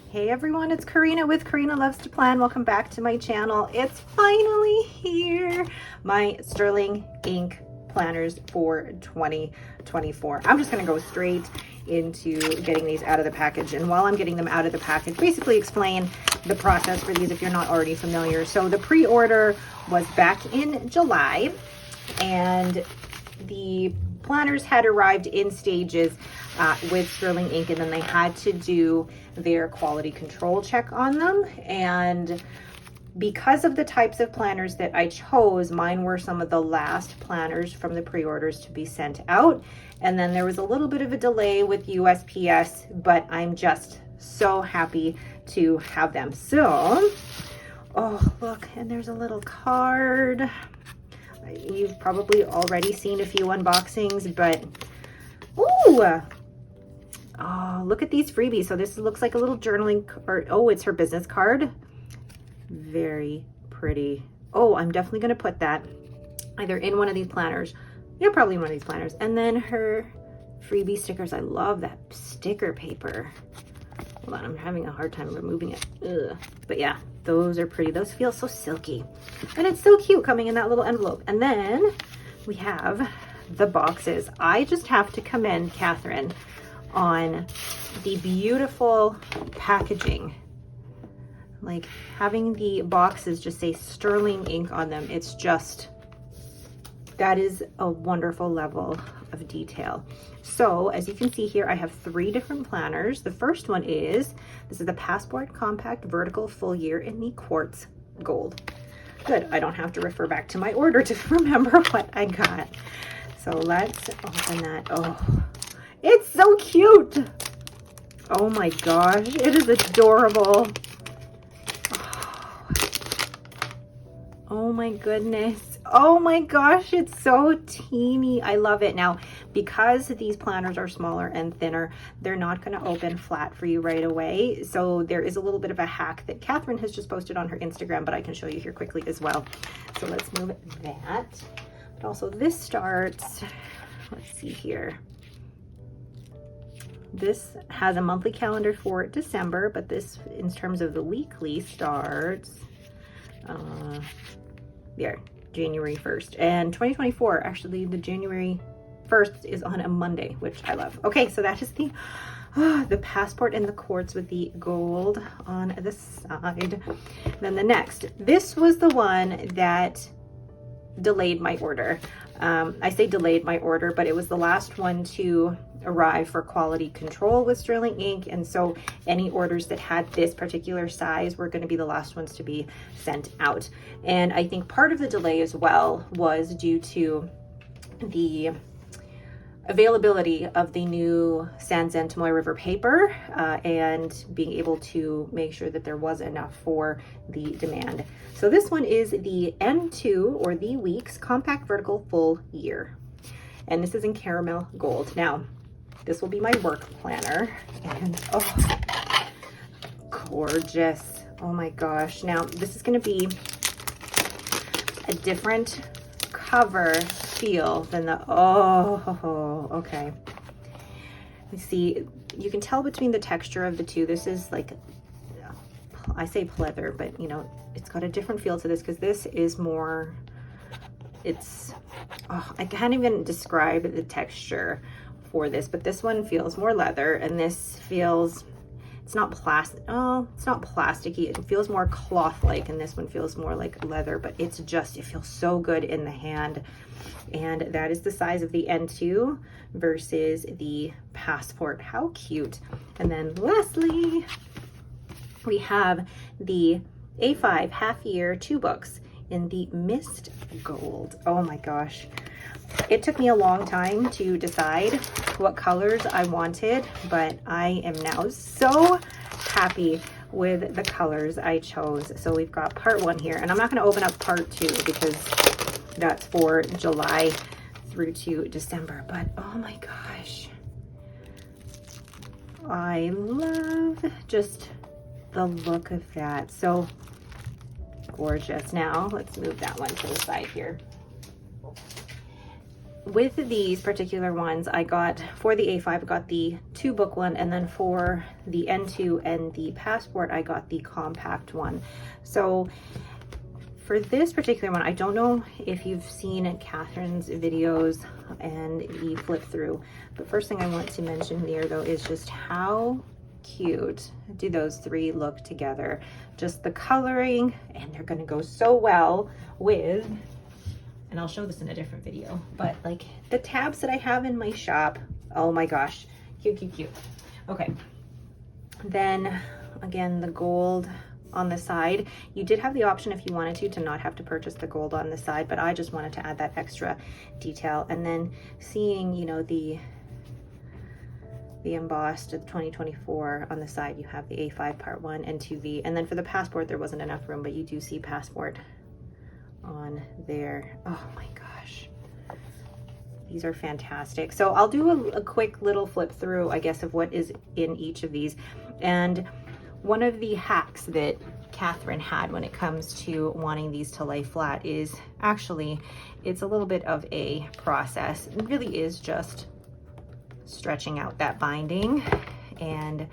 Hey everyone, it's Karina with Karina Loves to Plan. Welcome back to my channel. It's finally here. My sterling ink planners for 2024. I'm just gonna go straight into getting these out of the package. And while I'm getting them out of the package, basically explain the process for these if you're not already familiar. So the pre-order was back in July, and the planners had arrived in stages with sterling ink, and then they had to do their quality control check on them. And because of the types of planners that I chose, mine were some of the last planners from the pre-orders to be sent out. And then there was a little bit of a delay with USPS, but I'm just so happy to have them. So, oh look, and there's a little card. You've probably already seen a few unboxings, but ooh, oh, look at these freebies. So this looks like a little journaling card. Oh, it's her business card. Very pretty. Oh, I'm definitely going to put that either in one of these planners. Yeah, probably in one of these planners. And then her freebie stickers. I love that sticker paper. Hold on, I'm having a hard time removing it. Ugh. But yeah, those are pretty. Those feel so silky. And it's so cute coming in that little envelope. And then we have the boxes. I just have to commend Catherine on the beautiful packaging. Like having the boxes just say sterling ink on them. It's just, that is a wonderful level of detail. So as you can see here, I have 3 different planners. The first one is, this is the Passport Compact Vertical Full Year in the Quartz Gold. Good, I don't have to refer back to my order to remember what I got. So let's open that. Oh, it's so cute. Oh my gosh, it is adorable. Oh my goodness. Oh my gosh, it's so teeny. I love it. Now, because these planners are smaller and thinner, they're not going to open flat for you right away. So there is a little bit of a hack that Catherine has just posted on her Instagram, but I can show you here quickly as well. So let's move that. But also this starts, let's see here. This has a monthly calendar for December, but this, in terms of the weekly, starts January 1st. And 2024, actually, the January 1st is on a Monday, which I love. Okay, so that is the passport in the quartz with the gold on the side. Then the next, this was the one that delayed my order. I say delayed my order, but it was the last one to arrive for quality control with sterling ink, and so any orders that had this particular size were going to be the last ones to be sent out. And I think part of the delay as well was due to the availability of the new San Zentomoy River paper and being able to make sure that there was enough for the demand. So this one is the N2, or the Weeks Compact Vertical Full Year, and this is in caramel gold. Now this will be my work planner, and oh, gorgeous. Oh my gosh. Now this is going to be a different cover feel than the, oh, okay. You see, you can tell between the texture of the two. This is like, I say pleather, but you know, it's got a different feel to this, because this is more, it's, oh, I can't even describe the texture for this, but this one feels more leather, and this feels, it's not plastic. Oh, it's not plasticky. It feels more cloth-like, and this one feels more like leather, but it's just, it feels so good in the hand. And that is the size of the N2 versus the Passport. How cute. And then lastly, we have the A5 half year 2 books in the Mist Gold. Oh my gosh. It took me a long time to decide what colors I wanted, but I am now so happy with the colors I chose. So we've got part 1 here, and I'm not going to open up part 2 because that's for July through to December. But oh my gosh, I love just the look of that. So gorgeous. Now let's move that one to the side here. with these particular ones, I got, for the A5, I got the 2-book one, and then for the N2 and the Passport, I got the compact one. So for this particular one, I don't know if you've seen Catherine's videos and the flip through, but first thing I want to mention here though is just how cute do those 3 look together. Just the coloring, and they're gonna go so well with, and I'll show this in a different video, but like the tabs that I have in my shop, oh my gosh, cute, cute, cute. Okay, then again, the gold on the side. You did have the option if you wanted to not have to purchase the gold on the side, but I just wanted to add that extra detail. And then seeing, you know, the embossed 2024 on the side, you have the A5 part 1 and 2V, and then for the Passport there wasn't enough room, but you do see Passport on there. Oh my gosh, these are fantastic. So I'll do a quick little flip through, I guess, of what is in each of these. And one of the hacks that Catherine had when it comes to wanting these to lay flat is actually, it's a little bit of a process. It really is just stretching out that binding and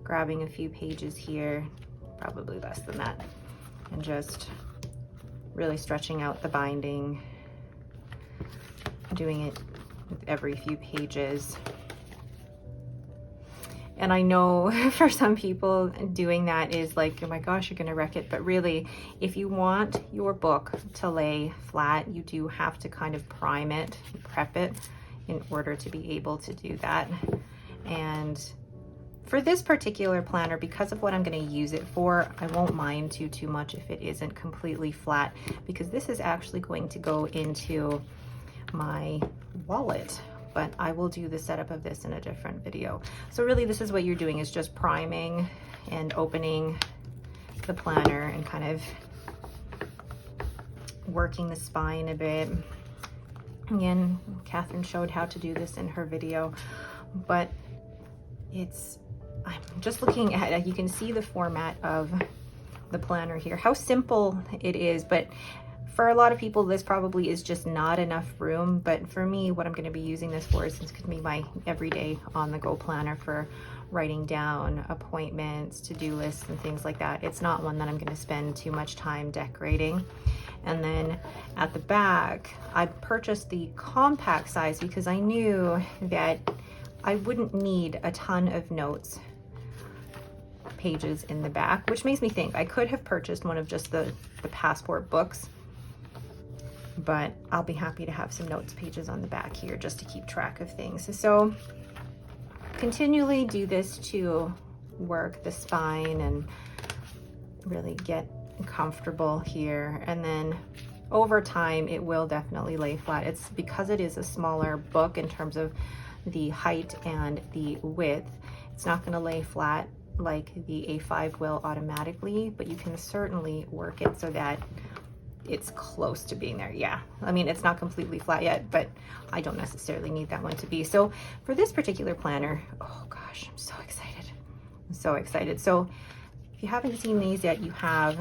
grabbing a few pages here, probably less than that, and just really stretching out the binding, doing it with every few pages. And I know for some people doing that is like, oh my gosh, you're gonna wreck it. But really, if you want your book to lay flat, you do have to kind of prime it, prep it in order to be able to do that. And for this particular planner, because of what I'm gonna use it for, I won't mind too much if it isn't completely flat, because this is actually going to go into my wallet, but I will do the setup of this in a different video. So really this is what you're doing, is just priming and opening the planner and kind of working the spine a bit. Again, Catherine showed how to do this in her video, but I'm just looking at, you can see the format of the planner here, how simple it is, but for a lot of people, this probably is just not enough room. But for me, what I'm going to be using this for is it's going to be my everyday on-the-go planner for writing down appointments, to-do lists, and things like that. It's not one that I'm going to spend too much time decorating. And then at the back, I purchased the compact size because I knew that I wouldn't need a ton of notes pages in the back, which makes me think I could have purchased one of just the Passport books, but I'll be happy to have some notes pages on the back here just to keep track of things. So continually do this to work the spine and really get comfortable here. And then over time, it will definitely lay flat. It's because it is a smaller book in terms of the height and the width. It's not going to lay flat like the A5 will automatically, but you can certainly work it so that it's close to being there. Yeah, I mean, it's not completely flat yet, but I don't necessarily need that one to be. So for this particular planner, oh gosh, I'm so excited. I'm so excited. So if you haven't seen these yet, you have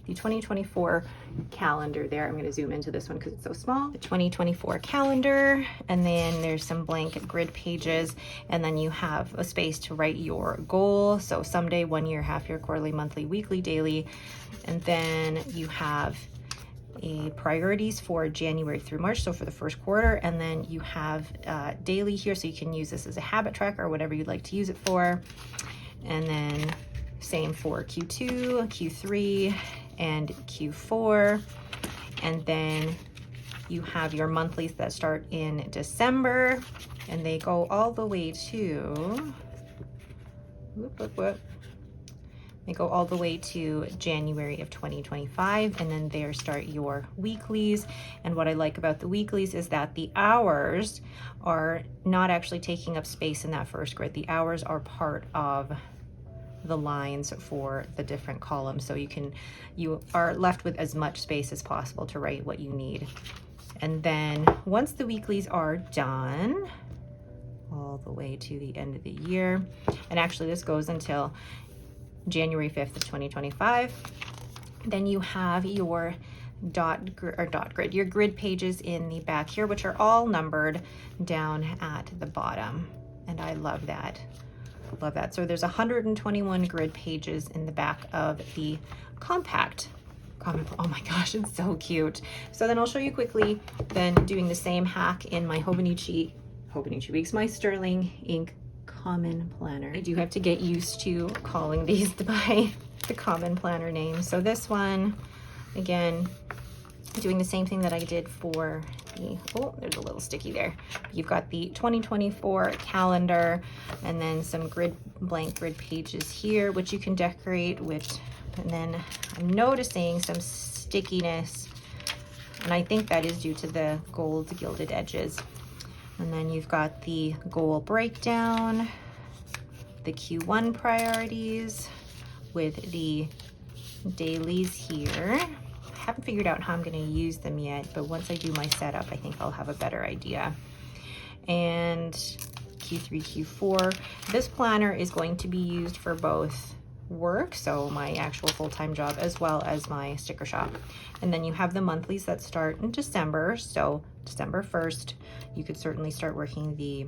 the 2024 calendar there. I'm going to zoom into this one because it's so small. The 2024 calendar, and then there's some blank grid pages, and then you have a space to write your goal. So someday, 1 year, half year, quarterly, monthly, weekly, daily. And then you have a priorities for January through March, so for the first quarter. And then you have daily here, so you can use this as a habit tracker or whatever you'd like to use it for. And then same for Q2, Q3, and Q4. And then you have your monthlies that start in December, and they go all the way to they go all the way to January of 2025, and then there start your weeklies. And what I like about the weeklies is that the hours are not actually taking up space in that first grid. The hours are part of the lines for the different columns, so you are left with as much space as possible to write what you need. And then once the weeklies are done, all the way to the end of the year, and actually this goes until January 5th of 2025, then you have your your grid pages in the back here, which are all numbered down at the bottom. And I love that. Love that. So there's 121 grid pages in the back of the compact. Oh my gosh, it's so cute. So then I'll show you quickly then doing the same hack in my Hobonichi Weeks, my Sterling Ink Common Planner. I do have to get used to calling these by the Common Planner name. So this one, again, doing the same thing that I did for the, oh, there's a little sticky there. You've got the 2024 calendar and then some blank grid pages here, which you can decorate with. And then I'm noticing some stickiness, and I think that is due to the gold gilded edges. And then you've got the goal breakdown, the Q1 priorities with the dailies here. I haven't figured out how I'm going to use them yet, but once I do my setup, I think I'll have a better idea. And Q3, Q4. This planner is going to be used for both work, so my actual full-time job, as well as my sticker shop. And then you have the monthlies that start in December. So December 1st, you could certainly start working the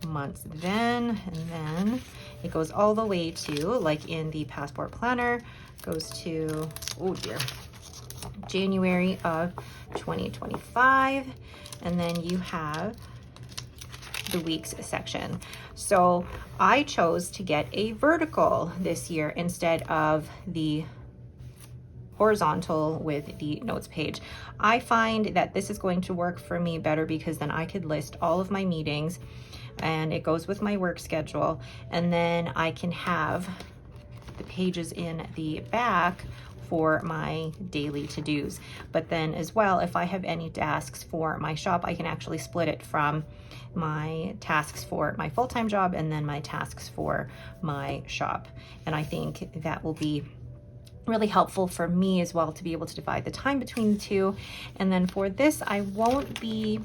months then, and then it goes all the way to, like in the passport planner, goes to, oh dear, January of 2025. And then you have the weeks section. So I chose to get a vertical this year instead of the horizontal with the notes page. I find that this is going to work for me better because then I could list all of my meetings and it goes with my work schedule, and then I can have the pages in the back for my daily to-dos. But then as well, if I have any tasks for my shop, I can actually split it from my tasks for my full-time job and then my tasks for my shop. And I think that will be really helpful for me as well to be able to divide the time between the two. And then for this, I won't be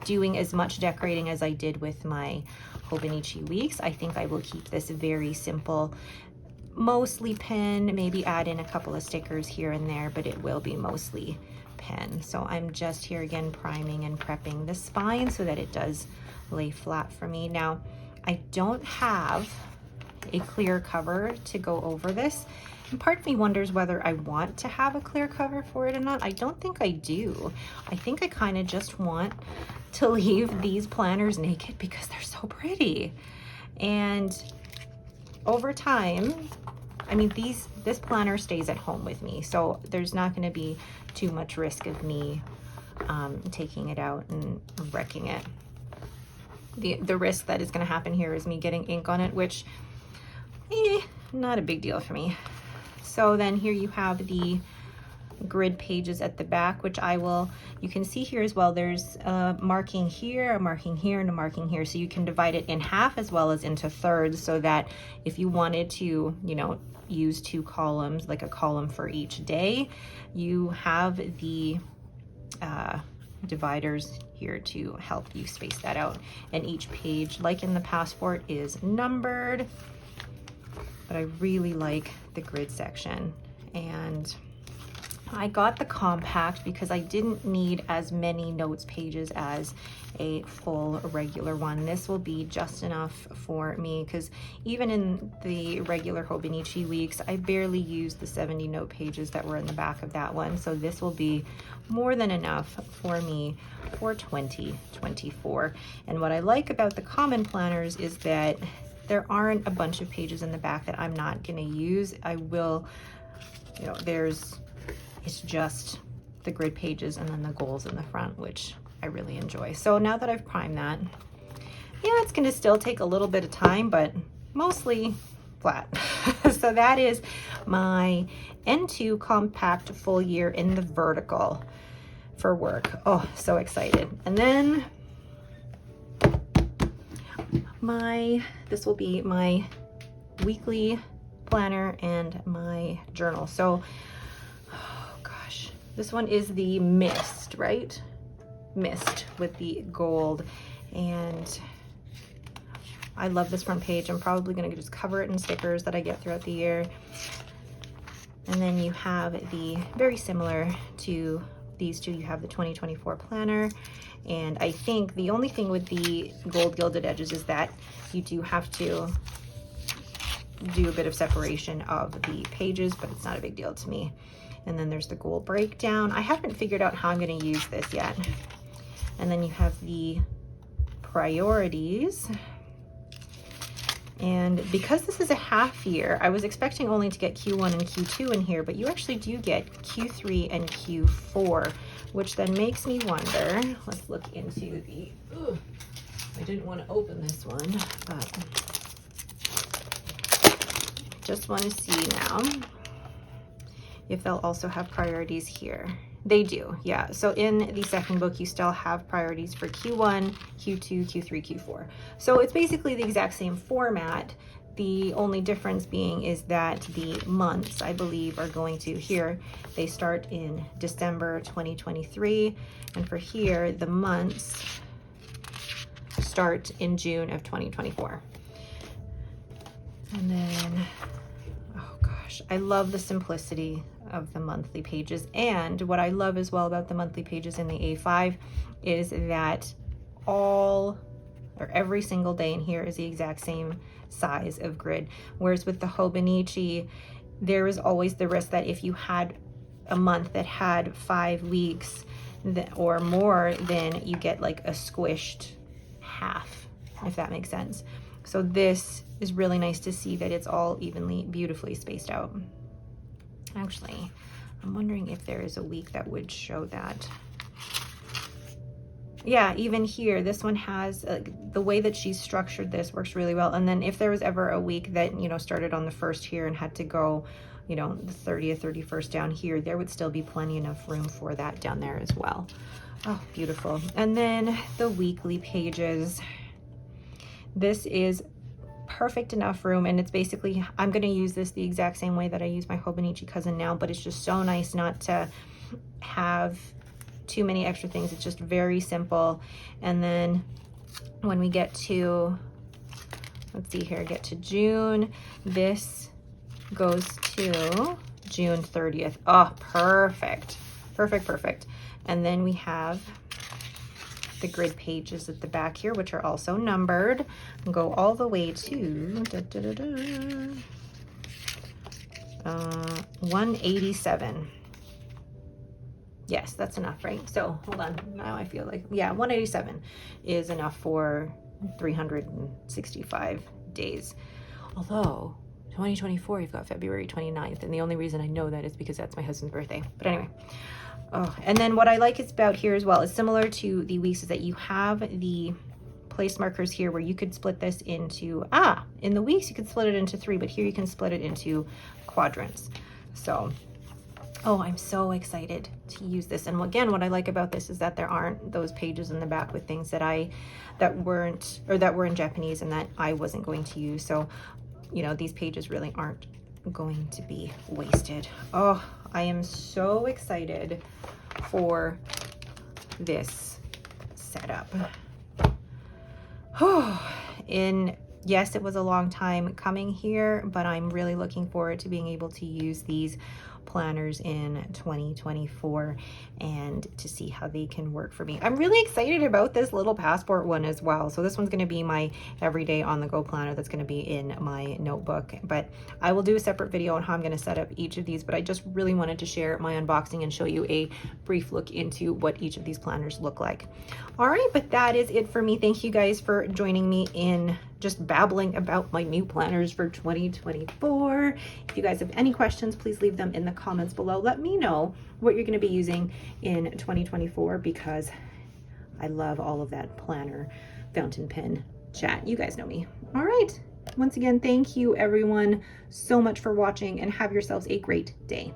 doing as much decorating as I did with my Hobonichi Weeks. I think I will keep this very simple, mostly pen, maybe add in a couple of stickers here and there, but it will be mostly pen. So I'm just here again priming and prepping the spine so that it does lay flat for me. Now, I don't have a clear cover to go over this, and part of me wonders whether I want to have a clear cover for it or not. I don't think I do. I think I kind of just want to leave these planners naked because they're so pretty. And over time, I mean, this planner stays at home with me, so there's not going to be too much risk of me taking it out and wrecking it. The risk that is going to happen here is me getting ink on it, which not a big deal for me. So then here you have the grid pages at the back, which you can see here as well, there's a marking here, a marking here, and a marking here. So you can divide it in half as well as into thirds, so that if you wanted to, use two columns, like a column for each day, you have the dividers here to help you space that out. And each page, like in the passport, is numbered. But I really like the grid section. And I got the compact because I didn't need as many notes pages as a full regular one. This will be just enough for me because even in the regular Hobonichi Weeks, I barely used the 70 note pages that were in the back of that one. So this will be more than enough for me for 2024. And what I like about the common planners is that there aren't a bunch of pages in the back that I'm not going to use. I will, it's just the grid pages and then the goals in the front, which I really enjoy. So now that I've primed that, yeah, it's going to still take a little bit of time, but mostly flat. So that is my N2 compact full year in the vertical for work. Oh, so excited. And then this will be my weekly planner and my journal. So, oh gosh, this one is the Mist, right? Mist with the gold. And I love this front page. I'm probably going to just cover it in stickers that I get throughout the year. And then you have the, very similar to these two, you have the 2024 planner. And I think the only thing with the gold gilded edges is that you do have to do a bit of separation of the pages, but it's not a big deal to me. And then there's the goal breakdown. I haven't figured out how I'm going to use this yet. And then you have the priorities. And because this is a half year, I was expecting only to get Q1 and Q2 in here, but you actually do get Q3 and Q4, which then makes me wonder, let's look into the, ooh, I didn't want to open this one, but just want to see now if they'll also have priorities here. They do, yeah. So in the second book, you still have priorities for Q1, Q2, Q3, Q4. So it's basically the exact same format. The only difference being is that the months, I believe, are going to, here, they start in December 2023. And for here, the months start in June of 2024. And then, oh gosh, I love the simplicity of the monthly pages. And what I love as well about the monthly pages in the A5 is that every single day in here is the exact same size of grid. Whereas with the Hobonichi, there is always the risk that if you had a month that had 5 weeks or more, then you get like a squished half, if that makes sense. So this is really nice to see that it's all evenly, beautifully spaced out. Actually, I'm wondering if there is a week that would show that. Yeah, even here, this one has, the way that she's structured this works really well. And then if there was ever a week that, you know, started on the 1st here and had to go, you know, the 30th, 31st down here, there would still be plenty enough room for that down there as well. Oh, beautiful. And then the weekly pages. This is perfect enough room, and it's basically, I'm going to use this the exact same way that I use my Hobonichi Cousin now, but it's just so nice not to have too many extra things. It's just very simple. And then when we get to, let's see here, get to June, this goes to June 30th. Oh, perfect. Perfect, perfect. And then we have the grid pages at the back here, which are also numbered, and go all the way to 187. Yes, that's enough, right? So hold on, now I feel like, yeah, 187 is enough for 365 days. Although 2024, you've got February 29th, and the only reason I know that is because that's my husband's birthday. But anyway, oh, and then what I like is about here as well is similar to the weeks is that you have the place markers here where you could split this into, in the weeks you could split it into 3, but here you can split it into quadrants. So, oh, I'm so excited to use this. And again, what I like about this is that there aren't those pages in the back with things that were in Japanese and that I wasn't going to use. So, you know, these pages really aren't going to be wasted. Oh, I am so excited for this setup. Yes, it was a long time coming here, but I'm really looking forward to being able to use these planners in 2024 and to see how they can work for me. I'm really excited about this little passport one as well. So this one's going to be my everyday on the go planner that's going to be in my notebook, but I will do a separate video on how I'm going to set up each of these, but I just really wanted to share my unboxing and show you a brief look into what each of these planners look like. All right, but that is it for me. Thank you guys for joining me in just babbling about my new planners for 2024. If you guys have any questions, please leave them in the comments below. Let me know what you're going to be using in 2024 because I love all of that planner fountain pen chat. You guys know me. All right. Once again, thank you everyone so much for watching and have yourselves a great day.